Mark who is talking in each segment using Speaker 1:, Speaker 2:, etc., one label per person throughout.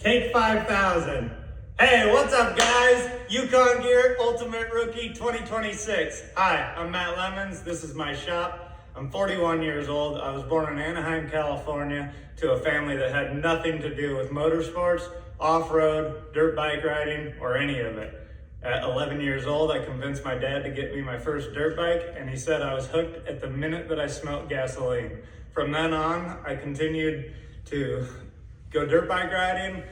Speaker 1: Take 5,000. Hey, what's up, guys? Yukon Gear Ultimate Rookie 2026. Hi, I'm Matt Lemons. This is my shop. I'm 41 years old. I was born in Anaheim, California, to a family that had nothing to do with motorsports, off-road, dirt bike riding, or any of it. At 11 years old, I convinced my dad to get me my first dirt bike, and he said I was hooked at the minute that I smelled gasoline. From then on, I continued to go dirt bike riding,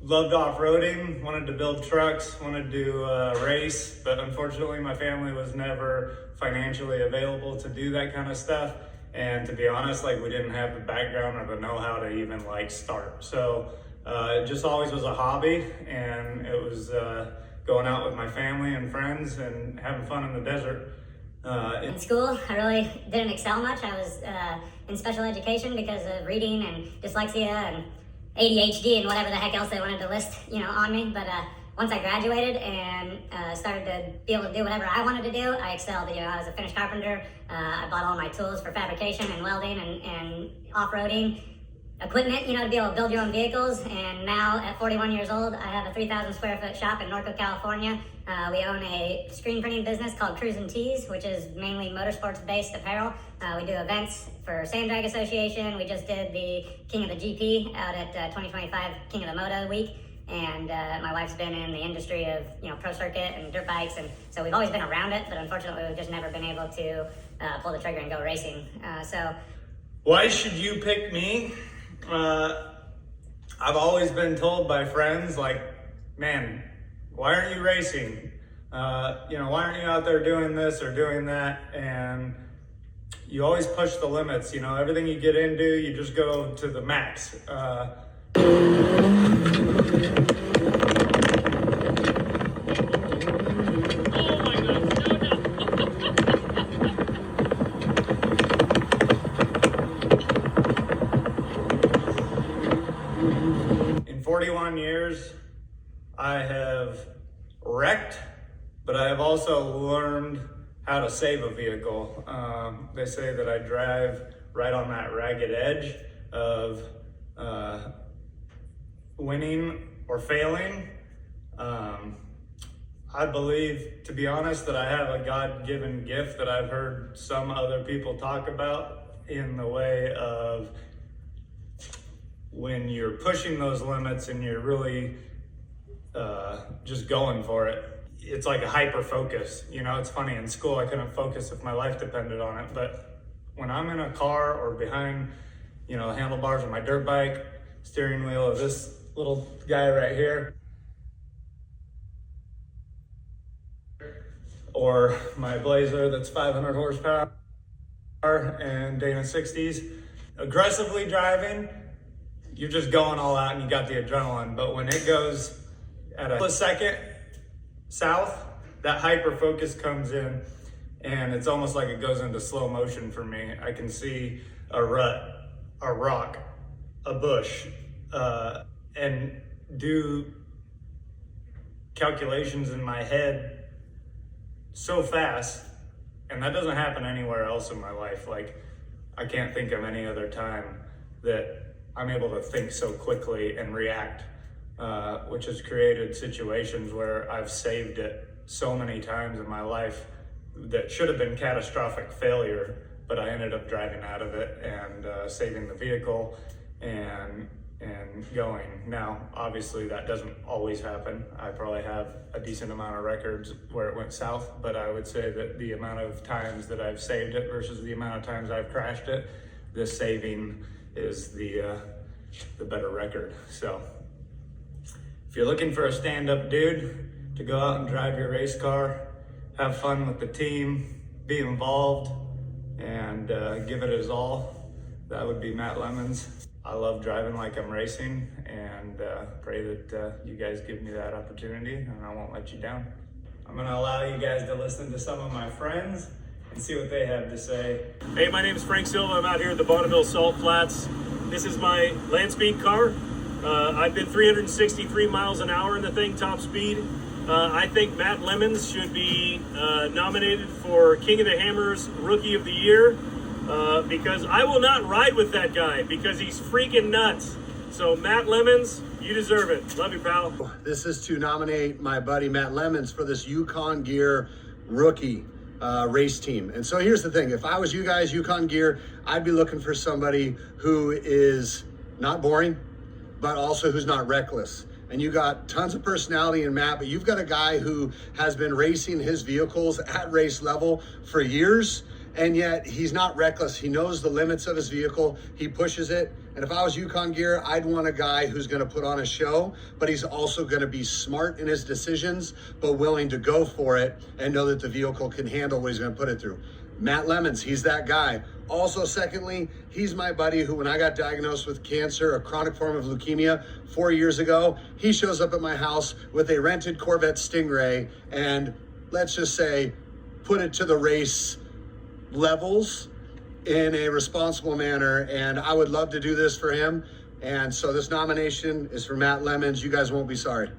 Speaker 1: loved off-roading, wanted to build trucks, wanted to race, but unfortunately my family was never financially available to do that kind of stuff. And to be honest, we didn't have the background or the know-how to even start. So it just always was a hobby, and it was going out with my family and friends and having fun in the desert.
Speaker 2: In school, I really didn't excel much. I was in special education because of reading and dyslexia and ADHD and whatever the heck else they wanted to list, on me. But once I graduated and started to be able to do whatever I wanted to do, I excelled. I was a finished carpenter. I bought all my tools for fabrication and welding and off-roading equipment, to be able to build your own vehicles. And now at 41 years old, I have a 3,000 square foot shop in Norco, California. We own a screen printing business called Cruisin' Tees, which is mainly motorsports based apparel. We do events for Sand Drag Association. We just did the King of the GP out at 2025 King of the Moto week. And my wife's been in the industry of, pro circuit and dirt bikes. And so we've always been around it, but unfortunately we've just never been able to pull the trigger and go racing.
Speaker 1: Why should you pick me? I've always been told by friends, man, why aren't you racing? Why aren't you out there doing this or doing that? And you always push the limits, everything you get into, you just go to the max. In 41 years, I have wrecked, but I have also learned how to save a vehicle. They say that I drive right on that ragged edge of winning or failing. I believe, to be honest, that I have a God-given gift that I've heard some other people talk about, in the way of when you're pushing those limits and you're really just going for it. It's like a hyper focus. It's funny, in school I couldn't focus if my life depended on it, but when I'm in a car or behind, the handlebars of my dirt bike, steering wheel of this little guy right here, or my Blazer that's 500 horsepower and Dana 60s, aggressively driving, you're just going all out and you got the adrenaline. But when it goes at a second south, that hyper focus comes in, and it's almost like it goes into slow motion for me. I can see a rut, a rock, a bush, and do calculations in my head so fast. And that doesn't happen anywhere else in my life. I can't think of any other time that I'm able to think so quickly and react, which has created situations where I've saved it so many times in my life that should have been catastrophic failure, but I ended up driving out of it and saving the vehicle and going. Now, obviously that doesn't always happen. I probably have a decent amount of records where it went south, but I would say that the amount of times that I've saved it versus the amount of times I've crashed it, this saving is the better record. So if you're looking for a stand-up dude to go out and drive your race car, have fun with the team, be involved, and give it his all, that would be Matt Lemons. I love driving like I'm racing, and pray that you guys give me that opportunity, and I won't let you down. I'm gonna allow you guys to listen to some of my friends and see what they have to say.
Speaker 3: Hey, my name is Frank Silva. I'm out here at the Bonneville Salt Flats. This is my land speed car. I've been 363 miles an hour in the thing, top speed. I think Matt Lemons should be nominated for King of the Hammers Rookie of the Year. because I will not ride with that guy because he's freaking nuts. So Matt Lemons, you deserve it. Love you, pal.
Speaker 4: This is to nominate my buddy Matt Lemons for this Yukon Gear rookie race team. And so here's the thing. If I was you guys, Yukon Gear, I'd be looking for somebody who is not boring, but also who's not reckless. And you got tons of personality in Matt, but you've got a guy who has been racing his vehicles at race level for years, and yet he's not reckless. He knows the limits of his vehicle, he pushes it. And if I was Yukon Gear, I'd want a guy who's gonna put on a show, but he's also gonna be smart in his decisions, but willing to go for it and know that the vehicle can handle what he's gonna put it through. Matt Lemons, he's that guy. Also, secondly, he's my buddy who, when I got diagnosed with cancer, a chronic form of leukemia 4 years ago, he shows up at my house with a rented Corvette Stingray and, let's just say, put it to the race levels in a responsible manner. And I would love to do this for him. And so this nomination is for Matt Lemons. You guys won't be sorry.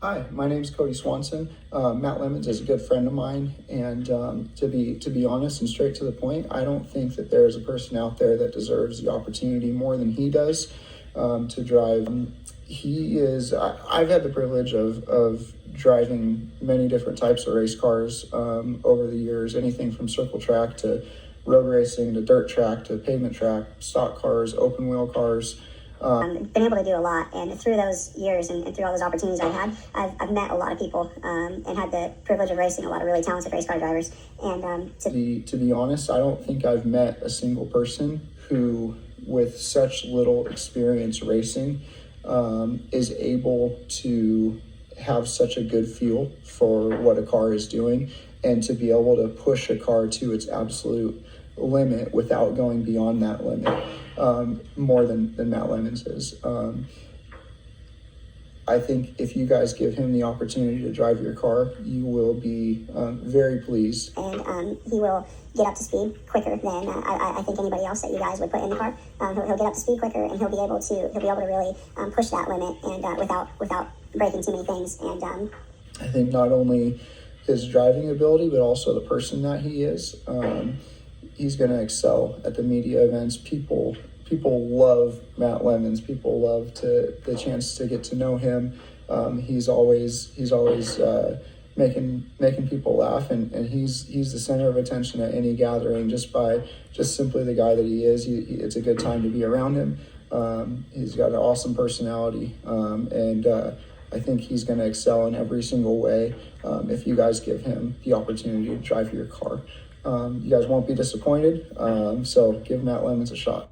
Speaker 5: Hi, my name's Cody Swanson. Matt Lemons is a good friend of mine, and to be honest and straight to the point, I don't think that there's a person out there that deserves the opportunity more than he does to drive. I've had the privilege of driving many different types of race cars over the years, anything from circle track to road racing to dirt track to pavement track, stock cars, open wheel cars.
Speaker 2: Been able to do a lot, and through those years and through all those opportunities I had, I've met a lot of people and had the privilege of racing a lot of really talented race car drivers. And
Speaker 5: to be honest, I don't think I've met a single person who, with such little experience racing, is able to have such a good feel for what a car is doing and to be able to push a car to its absolute limit without going beyond that limit. More than Matt Lemons is. I think if you guys give him the opportunity to drive your car, you will be very pleased.
Speaker 2: And he will get up to speed quicker than I think anybody else that you guys would put in the car. He'll get up to speed quicker, and he'll be able to really push that limit and without breaking too many things. And
Speaker 5: I think not only his driving ability, but also the person that he is. He's going to excel at the media events. People love Matt Lemons. People love the chance to get to know him. He's always making people laugh, and he's the center of attention at any gathering just simply the guy that he is. It's a good time to be around him. He's got an awesome personality, and I think he's going to excel in every single way if you guys give him the opportunity to drive your car. You guys won't be disappointed, so give Matt Lemons a shot.